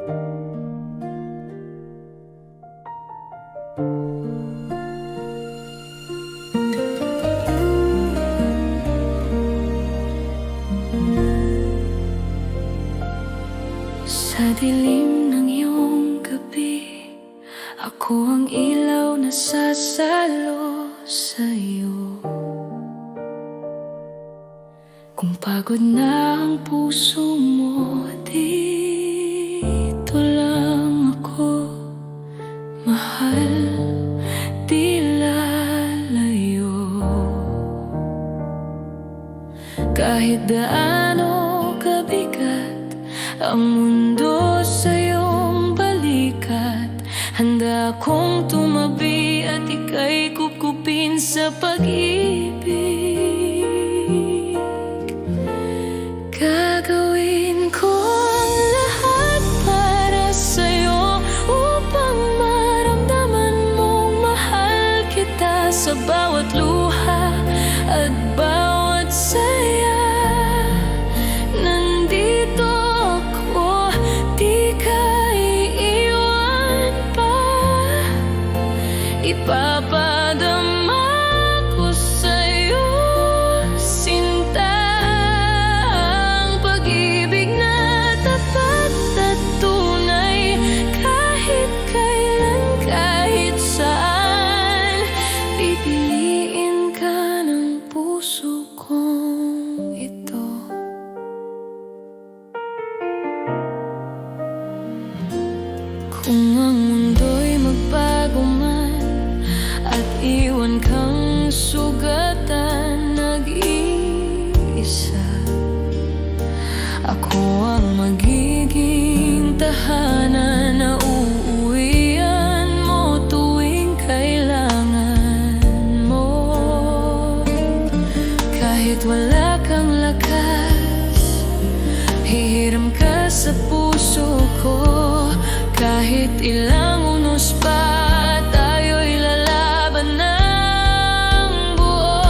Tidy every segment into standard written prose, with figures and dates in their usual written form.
Sa dilim ng iyong gabi, ako ang ilaw na sasalo sa'yo. Kung pagod na ang puso mo, dito lang ako, mahal, di lalayo. Kahit gaano kabigat ang mundo sa iyong balikat, handa akong tumabi at ika'y kukupin sa pag-ibig. Gagawin ko ang lahat para sa'yo, upang maramdaman mong mahal kita. Sa bawat luha at bawat saya, nandito ako, di ka iiwan pa. Ipapadama ko sa'yo, sinta, ang pag-ibig na tapat at tunay. Kahit kailan, kahit saan, pipiliin ka ng puso kong ito. Kung ang mundo'y magbago man at iwan kang sugatan, nag-iisa, ako ang magiging tahanan na uuwian mo tuwing kailangan mo. Kahit wala kang lakas, hihiram ka sa puso ko. Kahit ilang unos pa, tayo'y lalaban ng buo.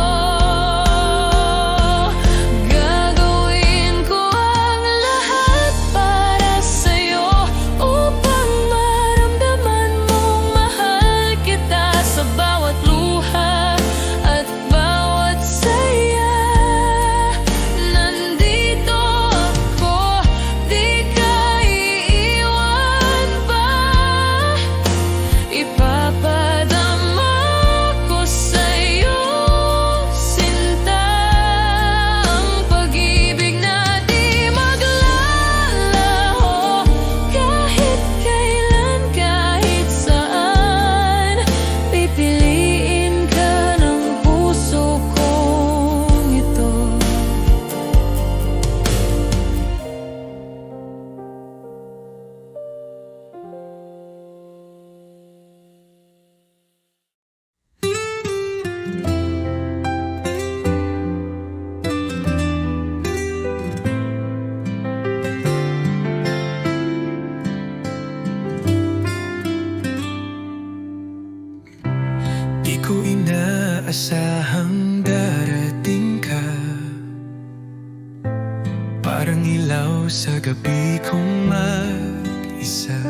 Gagawin ko ang lahat para sa'yo, upang maramdaman mong mahal kita. Sa bawat luha at bawat saya, nandito ako, di ka iiwan pa. Ipapadama ko sa'yo, sinta, ang pag-ibig na di maglalaho. Kahit kailan, kahit saan, pipiliin ka ng puso kong ito. Di ko inaasahang darating ka, parang ilaw sa gabi kong mag-isa.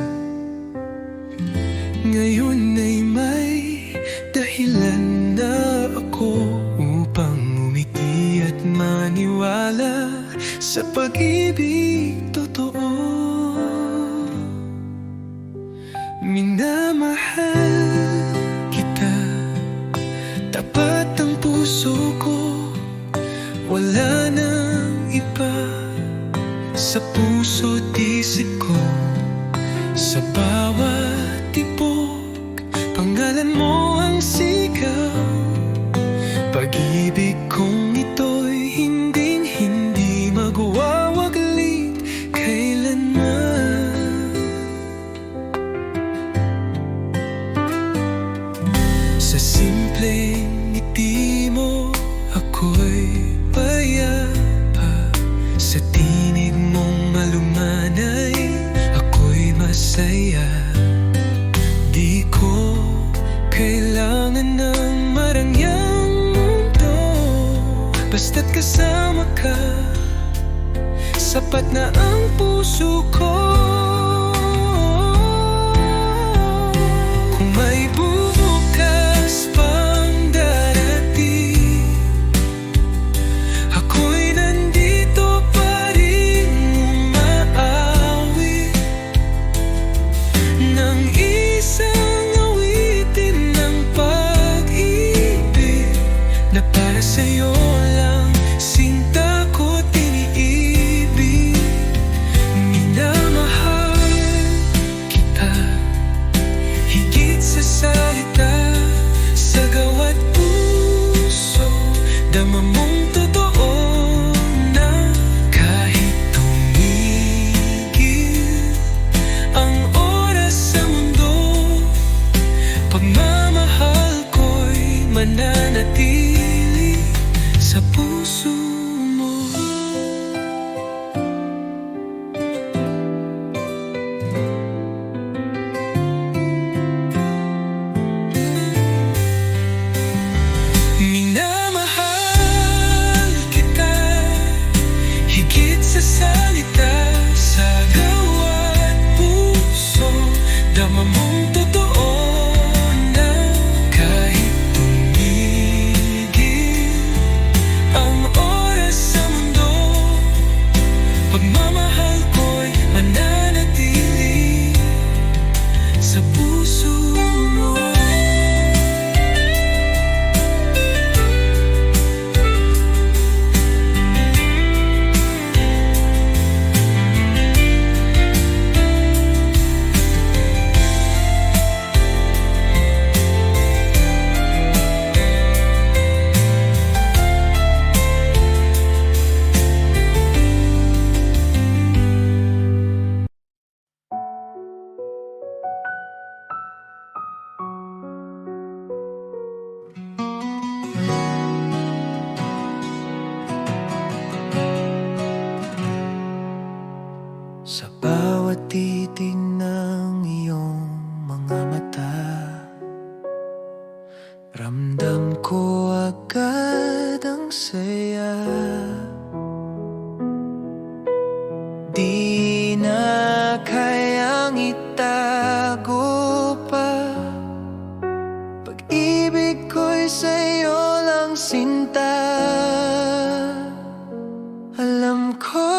Ngayon ay may dahilan na ako upang umiti at maniwala sa pag-ibig totoo. Minamahal kita, tapat ang puso ko, wala nang iba sa puso't isip ko. Sa bawat tibok, pangalan mo ang sigaw. Pag-ibig kong ito'y hinding-hindi magwawaglit kailanman. Sa simpleng ngiti mo, ako'y payapa. Sa tinig mong malumanay, ako'y masaya. Di ko kailangan ng marangyang mundo, basta't kasama ka, sapat na ang puso ko. Sa bawat titig ng iyong mga mata, ramdam ko agad ang saya. Di na kayang itago pa, pag-ibig ko'y sa'yo lang sinta. Alam ko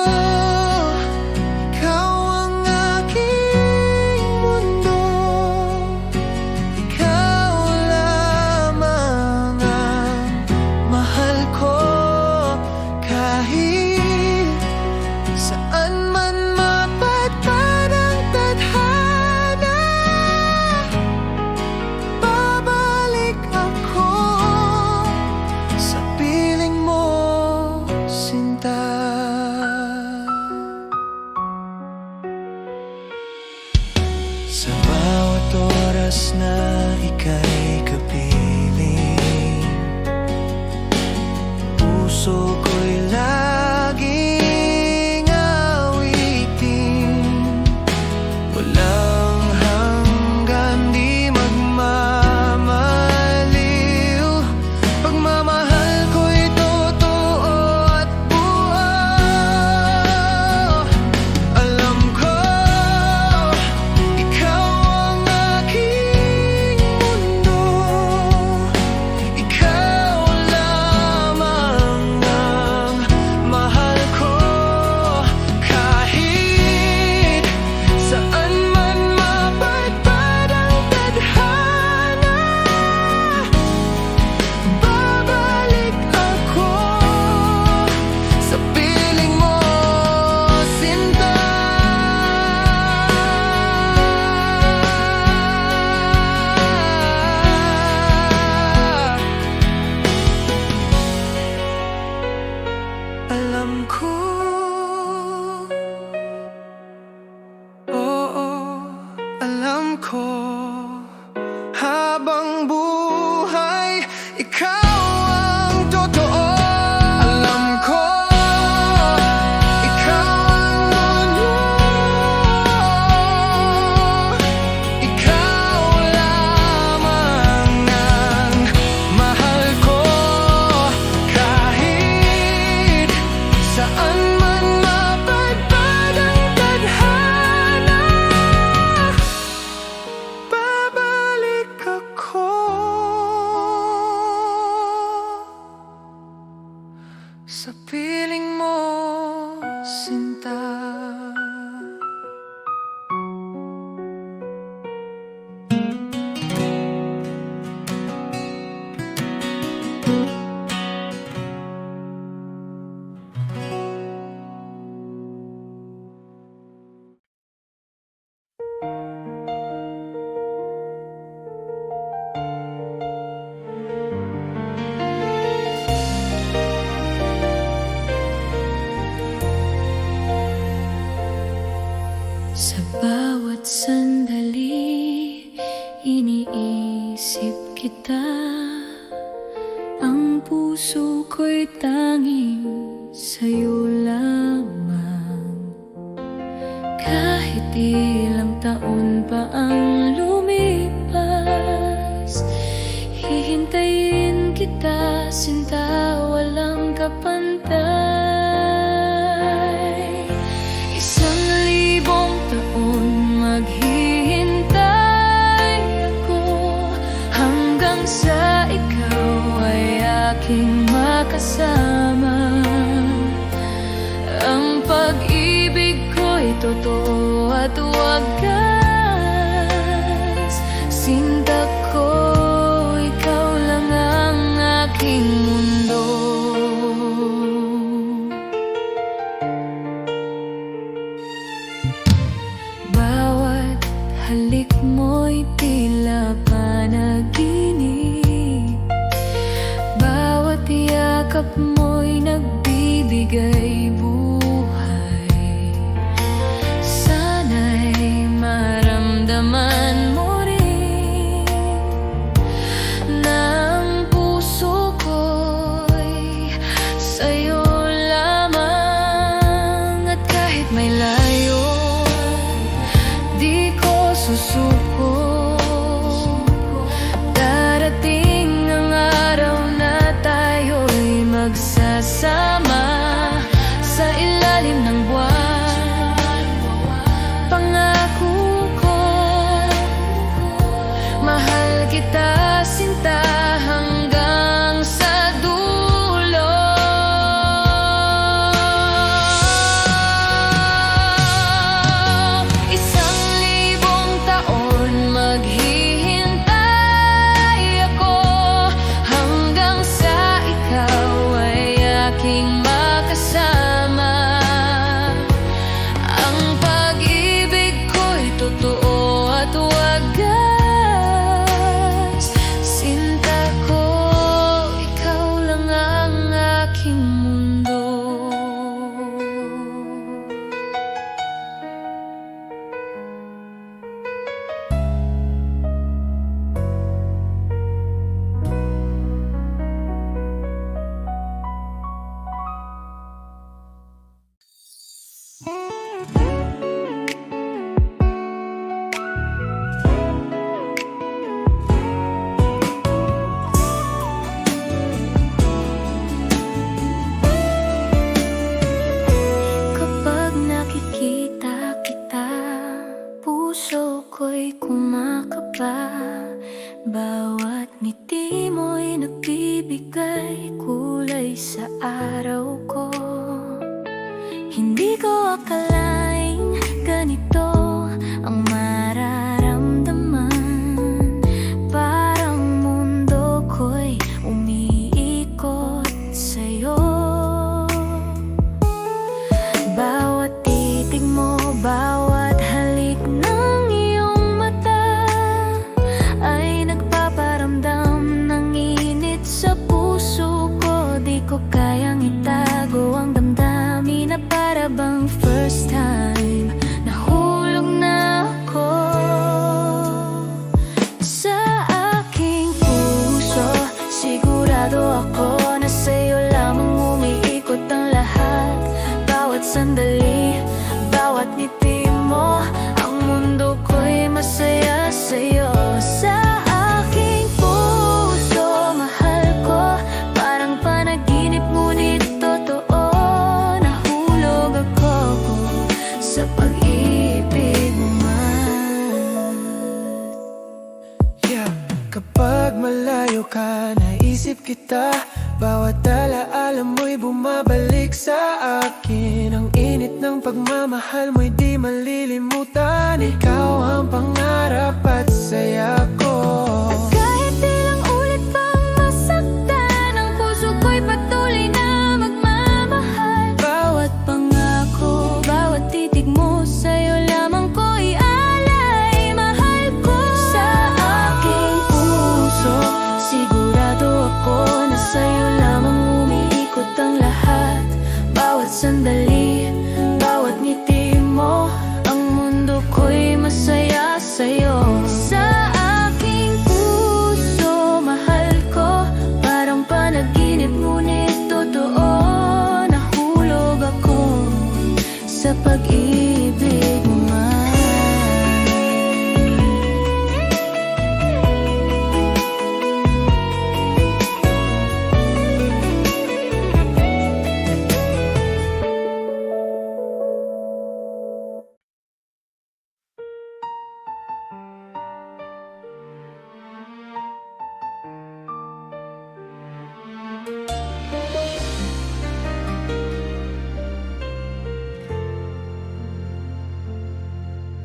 sa bawat oras na ika'y kapiling, puso ko'y laging awitin. Walang hanggan, di magmamaliw, pagmamahal ko'y totoo at buo. Alam ko habang buhay, ikaw ang totoo. Alam ko, ikaw ang mundo, ikaw lamang ang mahal ko. Kahit saan man mapadpad ang tadhana, sa piling mo, sinta. Sa bawat sandali, iniisip kita. Ang puso ko'y tanging sa'yo lamang. Kahit ilang taon pa ang lumipas, hihintayin kita, sinta, walang kapantay. Maghihintay ako hanggang sa ikaw ay aking makasama. Ang pag-ibig ko'y totoo at wagas. Sinta ko, ikaw lang ang aking mundo. Halik mo'y tila panaginip, bawat yakap mo'y nagbibigay buhay. Sana'y maramdaman mo rin na ang puso ko'y sa'yo lamang. At kahit may layo ko'y kumakaba. Bawat ngiti mo'y nagbibigay kulay sa araw ko. Hindi ko akalaing ganito ang mararamdaman. Parang mundo ko'y umiikot sa'yo. Bawat titig mo, bawat halik ng iyong mata ay nagpaparamdam ng init sa puso ko. Di ko kayang itago ang damdamin na para bang first time nahulog na ako sa aking puso. Sigurado ako na sa'yo lamang umiikot ang lahat. Bawat sandali, bawat ngiti mo, ang mundo ko'y masaya sa'yo. Sa aking puso, mahal ko, parang panaginip ngunit totoo. Nahulog ako sa pag-ibig mo man. Yeah, kapag malayo ka, naisip kita. Bawat alaala mo'y bumabalik sa akin. Ang init ng pagmamahal mo'y di malilimutan. Ikaw ang pangarap at saya ko. Kahit ilang ulit pang masaktan, ang puso ko'y patuloy na magmamahal. Bawat pangako, bawat titig mo, sa'yo lamang ko ialay. Mahal ko sa aking puso, sigurado ako na sa'yo lamang umiikot ang lahat. Bawat sandali, bawat ngiti mo, ang mundo ko'y masaya sa'yo. Sa aking puso, mahal ko, parang panaginip ngunit totoo. Nahulog ako sa pag-ibig mo man.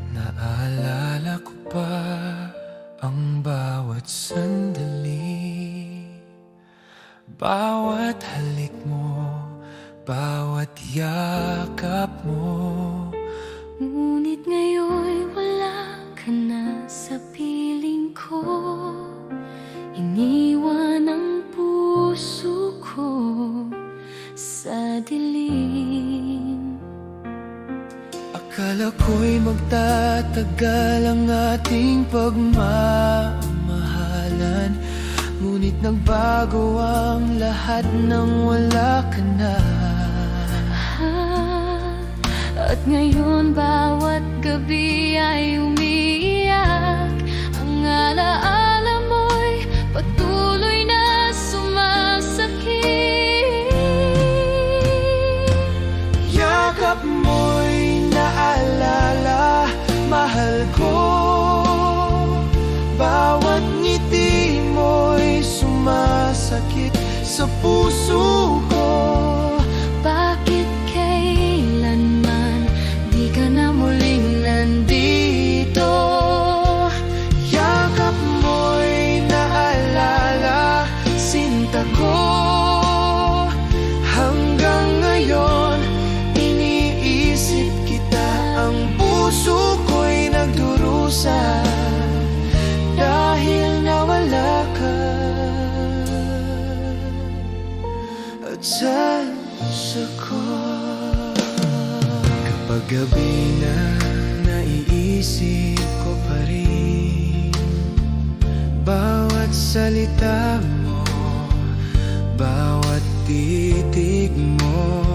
Naalala ko pa ang bawat sandali, bawat halik mo, bawat yakap mo. Ngunit ngayon'y wala ka na sa piling ko. Iniwan ang puso ko sa dilim. Akala ko'y magtatagal ang ating pagmamahalan, ngunit nagbago ang lahat nang wala ka na. At ngayon bawat gabi ay umiiyak. Ang alaala mo'y patuloy na sumasakit. Yakap mo'y naalala, mahal ko. Bawat ngiti mo'y sumasakit sa puso ko. Bakit kailanman di ka na muling nandito? Yakap mo'y naalala, sinta ko. Hanggang ngayon, iniisip kita. Ang puso ko'y nagdurusa dahil nawala ka. At sa puso ko, kapag gabi na, naiisip ko pa rin bawat salita mo, bawat titig mo.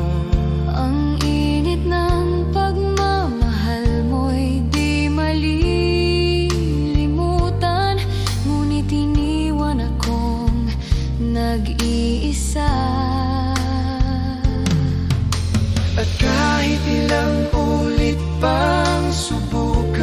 Ang init ng pagmamahal mo'y di malilimutan. Ngunit iniwan akong nag-iisa. At kahit ilang ulit pang subukan,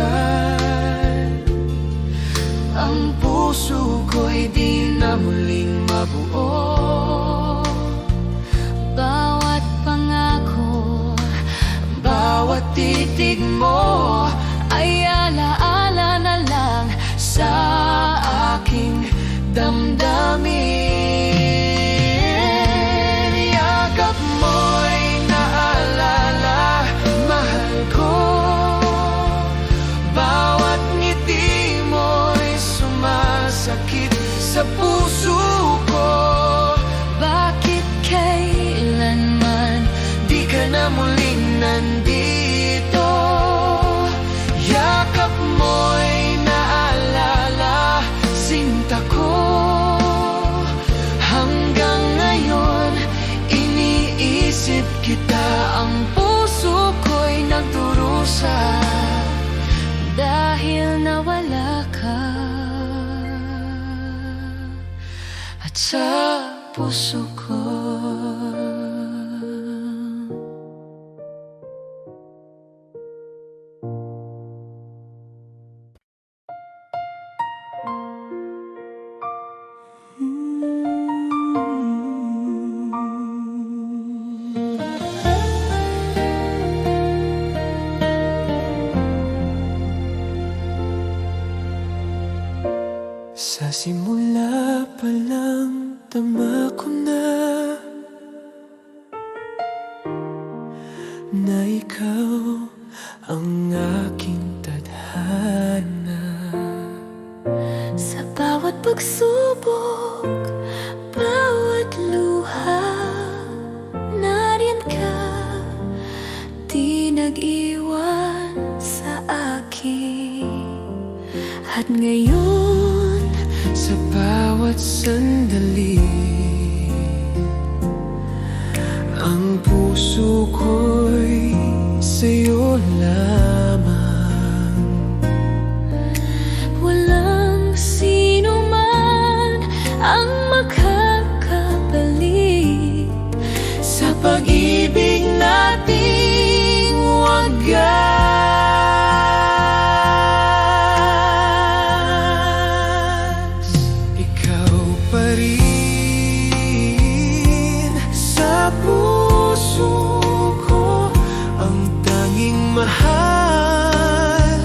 kita. Ang puso ko'y nagdurusa dahil nawala ka. At sa puso ko sa simula pa lang tama ko na ikaw ang aking tadhana. sa bawat pagsubok, bawat luha, nariyan ka, di nag-iwan sa akin. At ngayon, Sa bawat sandali, ang puso ko'y sa'yo lamang. walang sino man ang makakabalik Sa pag-ibig nating wagas. Ikaw pa rin sa puso ko, ang tanging mahal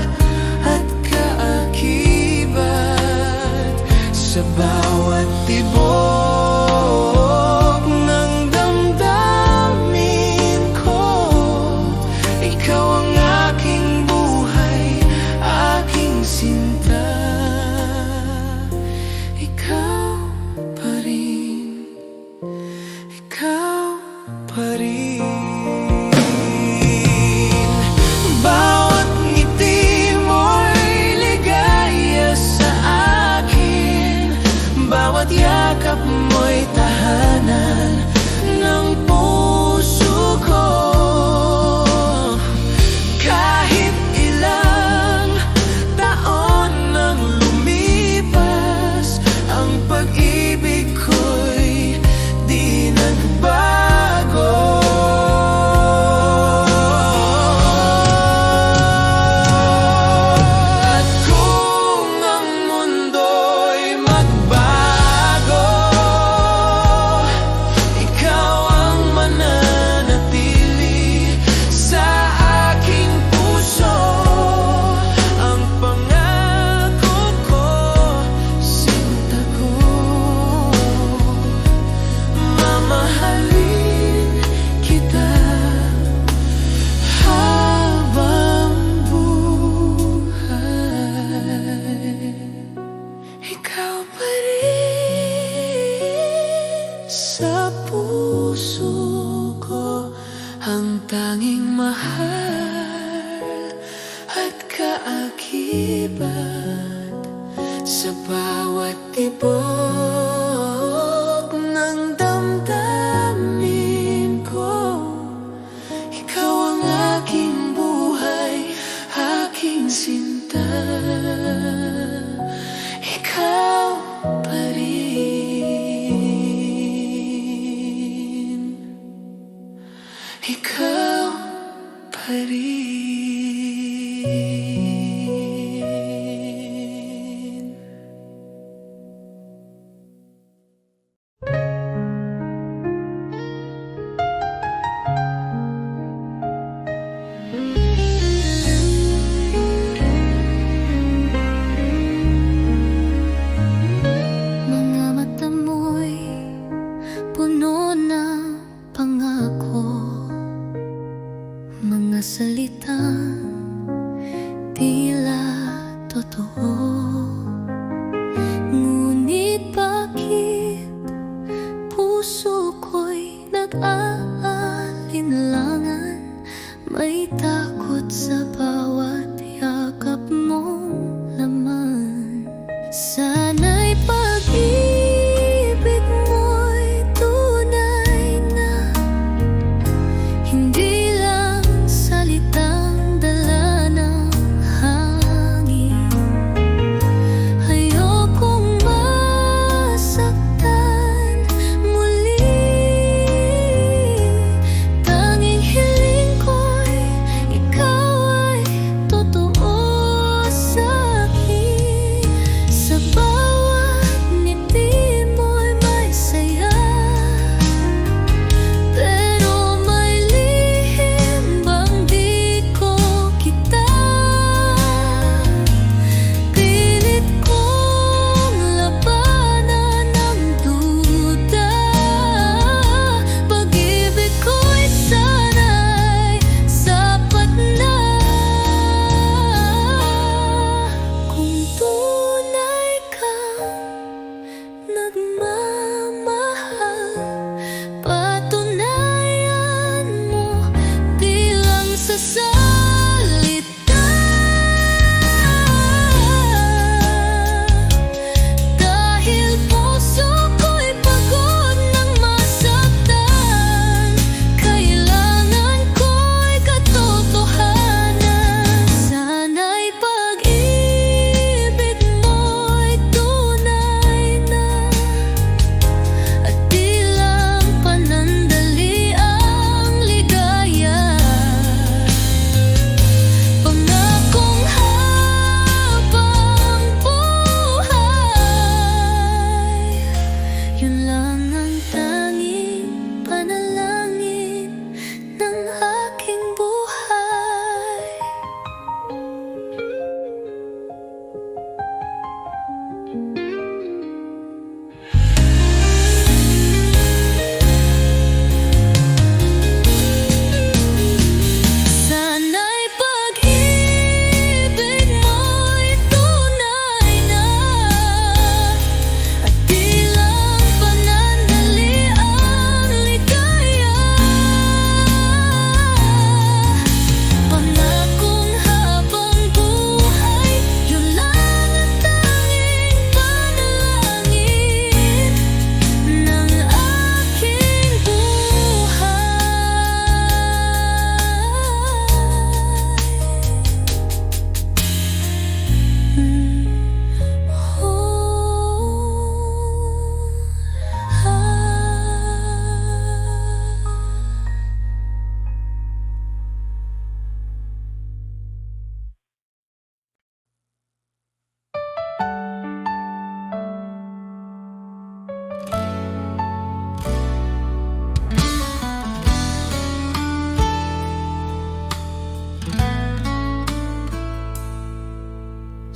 at kaakibat. Sa bawat tibok ng damdamin ko, ikaw ang aking buhay, aking sinta. Ikaw pa rin, ikaw pa rin. Bawat ngiti mo'y ligaya sa akin, bawat yakap mo'y tahanan ng puso ko. Kahit ilang taon nang lumipas, ang pag-ibig ko'y di nagbago. At kung ang mundo'y magbago, ikaw ang mananatili sa aking puso. Ang pangako ko, sinta ko, mamahalin kita habang buhay. Ikaw pa rin sa puso ko, ang tanging mahal at kaakibat. Sa bawat tibok ng damdamin ko, ikaw ang aking buhay, aking sinta. Ikaw pa rin, ikaw pa rin. Mga mata mo'y puno ng pangako, mga salitang tila totoo. Ngunit bakit puso ko'y nag-aalinlangan? May takot sa bawat yakap mong laman. Sana'y pag-ibig mo'y tunay na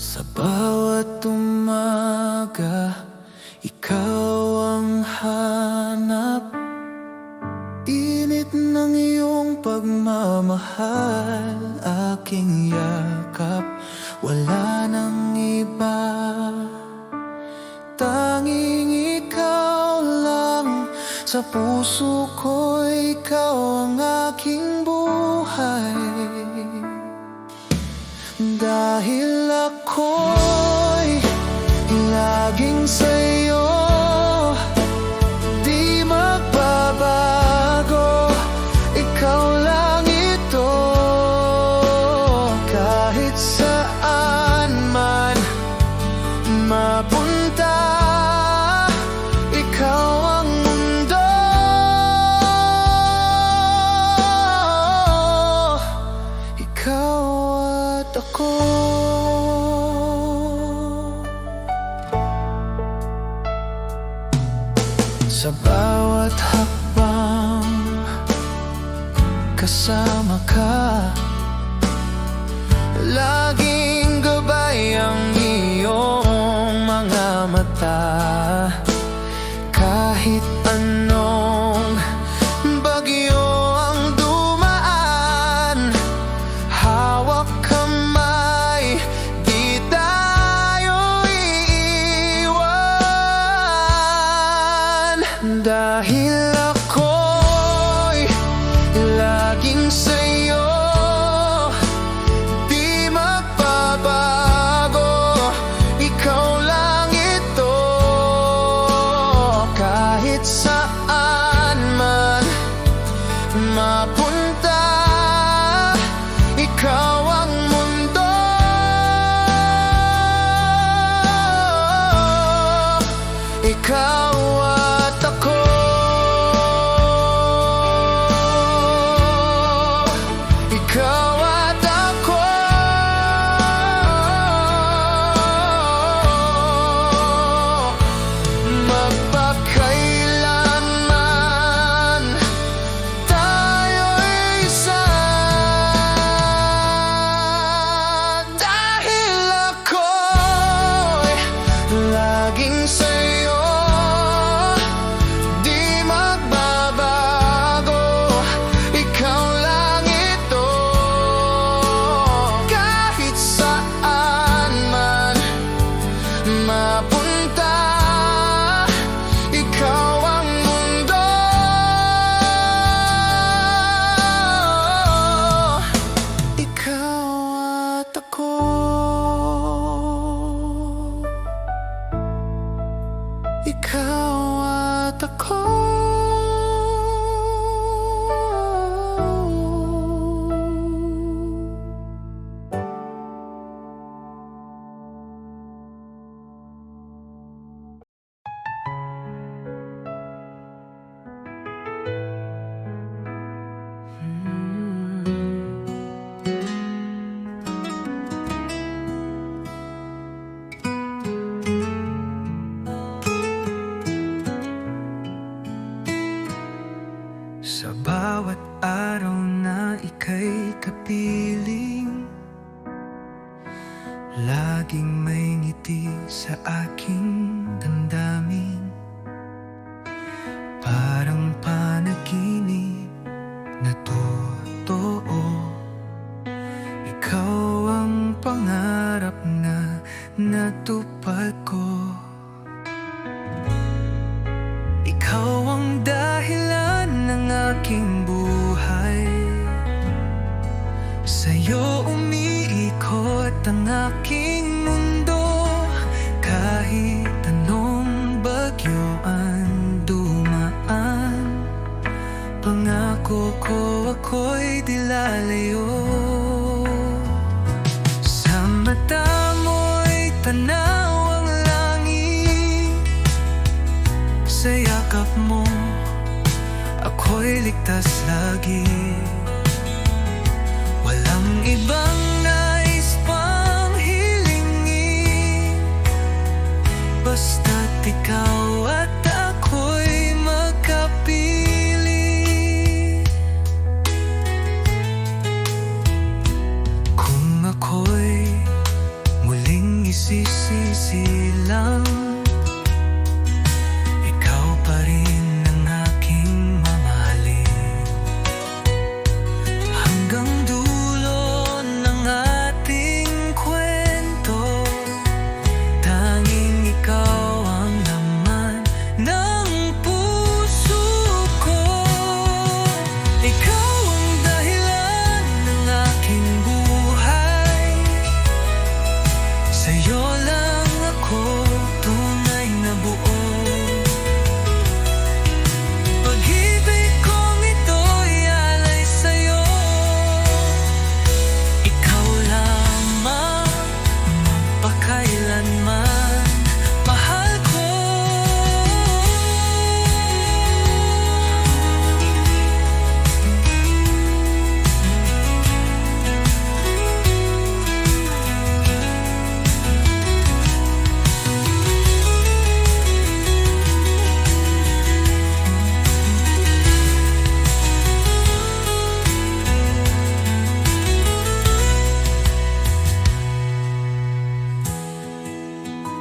Sa bawat umaga, ikaw ang hanap. Init ng iyong pagmamahal, aking yakap. Wala nang iba, tanging ikaw lang. Sa puso ko, ikaw ang aking buhay. Dahil ako'y laging sa'yo, di magbabago. Ikaw lang ito, kahit saan man mapunta. Ikaw ang mundo, ikaw at ako. Sa bawat hakbang, kasama ka. Laging gabay ang iyong mga mata. Kahit anong bagyo ang dumaan, hawak kamay, di tayo iiwan. Dahil ako'y laging sa'yo, di magbabago. Ikaw lang ito, kahit saan man mapunta. Ikaw ang mundo, ikaw at ako. Ikaw at ako. Magpakailanman tayo'y isa. Dahil ako'y laging sa'yo, di magbabago. Ikaw lang ito, kahit saan man mapunta. Ikaw ang mundo, ikaw at ako. Ikaw at ako. Sa bawat araw na ika'y kapiling, laging may ngiti sa aking damdamin. Parang panaginip na totoo, ikaw ang pangarap na natupad ko. Ikaw ang dahilan ng aking buhay. Sa'yo umiikot ang aking mundo. Kahit anong bagyo ang dumaan, pangako ko ako'y di lalayo. Sa mata mo'y tanaw ang langit, sa yakap mo ako'y ligtas lagi. Walang ibang nais pang hilingin, basta't ikaw at ako'y magkapiling. Kung ako'y muling nagsisisi lang. Ikaw pa rin ang aking mamahalin, hanggang dulo ng ating kwento. Tanging ikaw ang laman ng puso ko. Ikaw ang dahilan ng aking buhay. Sa'yo lang ako tunay na buo. Pag-ibig kong ito'y alay sa'yo. Ikaw lamang magpakailanman, mahal ko.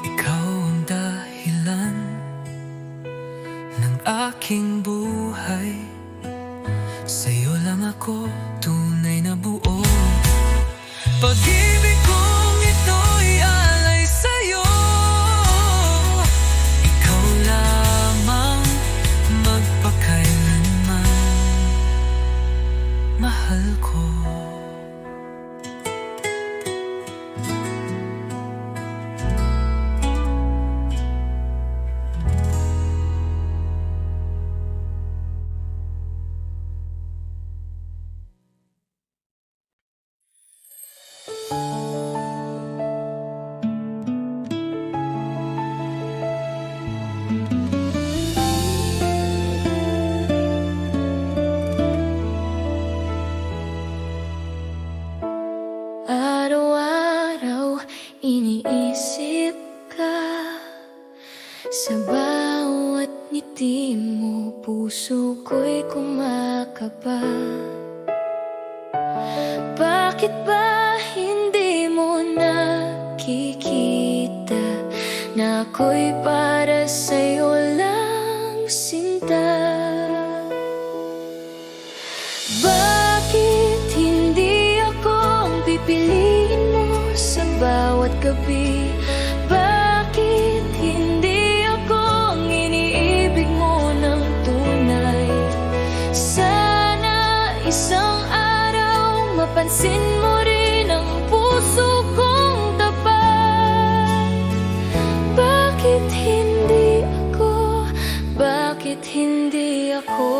Ikaw ang dahilan ng aking buhay. Sa'yo lang ako tunay na buo. Pag-ibig kong ito'y alay sa'yo. Ikaw lamang magpakailanman, mahal ko. Araw-araw iniisip ka, sa bawat ngiti mo puso ko'y kumakaba. Bakit ba hindi mo nakikita na ako'y para sa'yo lang, sinta? Bakit hindi ako ang pipiliin mo sa bawat gabi? Bakit hindi ako ang iniibig mo ng tunay? Sana isang araw mapansin mo rin ang puso kong tapat. Bakit hindi ako? Bakit hindi ako?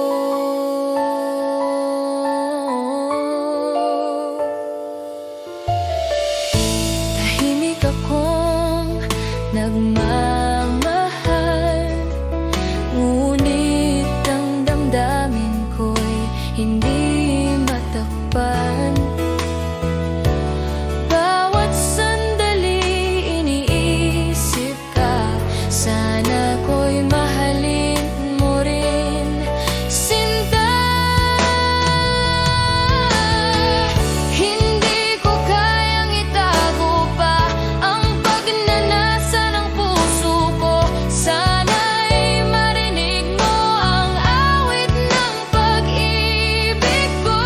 Tahimik akong nagmamahal, ngunit ang damdamin ko'y hindi matakpan. Bawat sandali iniisip ka, sana ko'y mahalin mo rin, sinta. Hindi ko kayang itago pa ang pagnanasa ng puso ko. Sana'y marinig mo ang awit ng pag-ibig ko.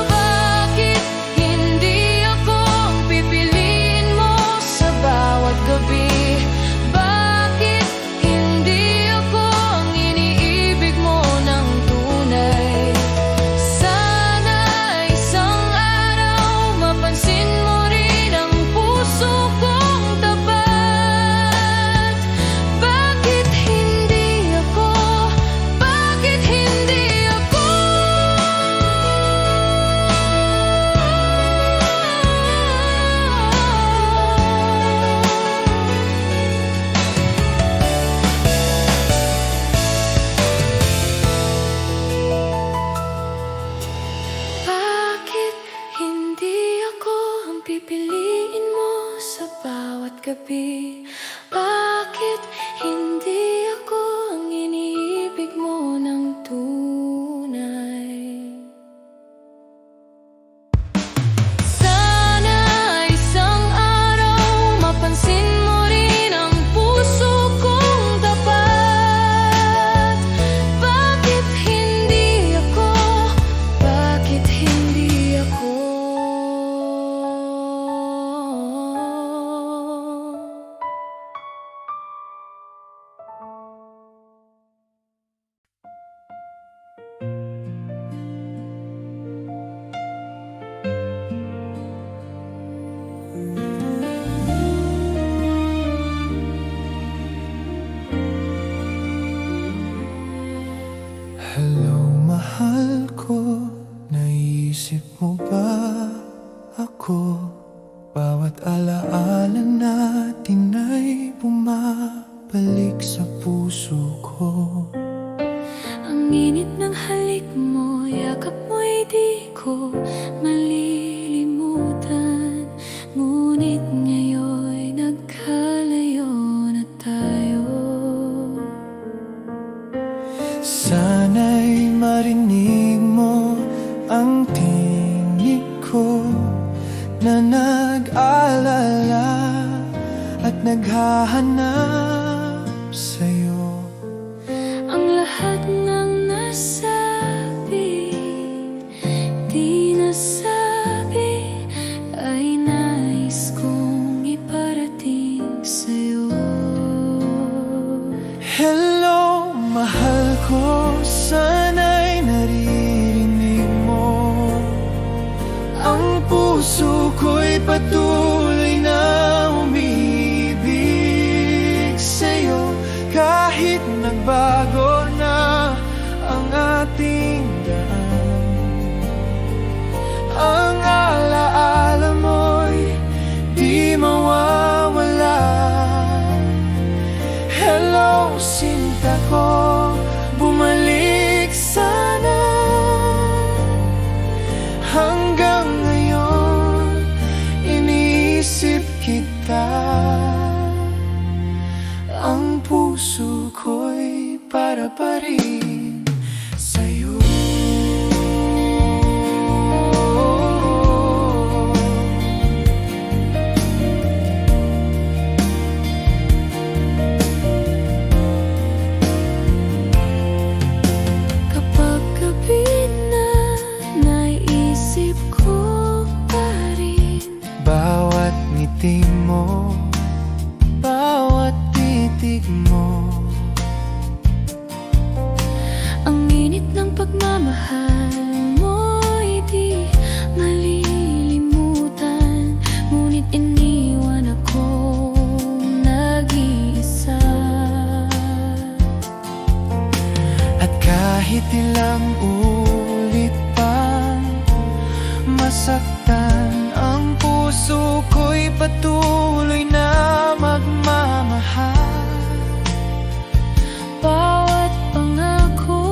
Bakit hindi ako ang pipiliin mo sa bawat gabi? Bakit hindi ako ang iniibig mo ng tunay? Sana isang araw mapansin mo rin ang puso kong tapat. Bakit hindi ako? Bakit hindi ako? Bakit hindi ako ang pipiliin mo sa bawat gabi? Bakit hindi ako ang iniibig mo ng tunay? Sana ko. Bawat alaala natin ay bumabalik sa puso ko. Ang init ng halik mo, yakap mo'y di ko malilimutan. Ngunit ngayon'y nagkalayo na tayo. Sana'y marinig mo ang tinig ko na nag-alala at naghahanap sa'yo. Ang lahat ng nasabi, di nasabi, ay nais kong iparating sa'yo. Hello, mahal ko, sana'y naririnig mo. Ang puso ko'y patuloy na umiibig sa'yo. Kahit nagbago na ang ating daan, ang alaala mo'y di mawawala. Hello, sinta ko, bumalik sana. Hanggang ngayon, iniisip kita. Ang puso ko'y para pa rin sa'yo. Kapag gabi na, naisip ko pa rin Bawat ngiti mo, bawat titig mo. ang init ng pagmamahal mo'y di malilimutan. Ngunit iniwan akong nag-iisa. At kahit ilang ulit pang masaktan, ang puso ko'y patuloy na magmamahal. Bawat pangako,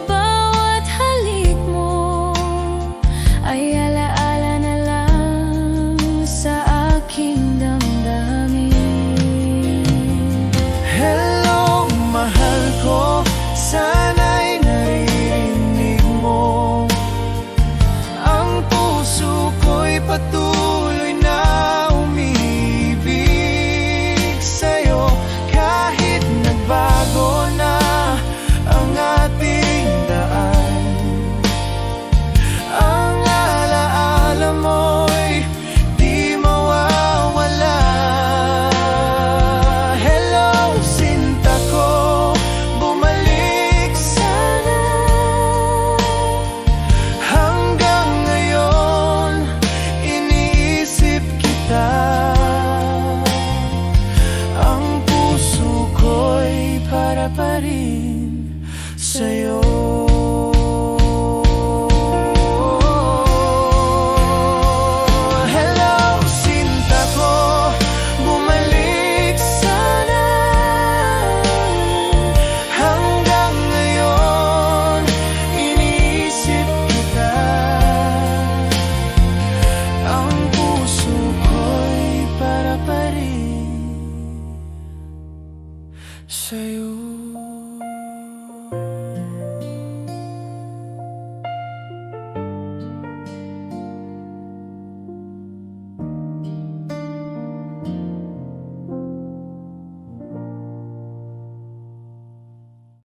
bawat halik mo, ay alaala na lang sa aking damdamin. Hello, mahal ko, sana'y naririnig mo. Ang puso ko'y patuloy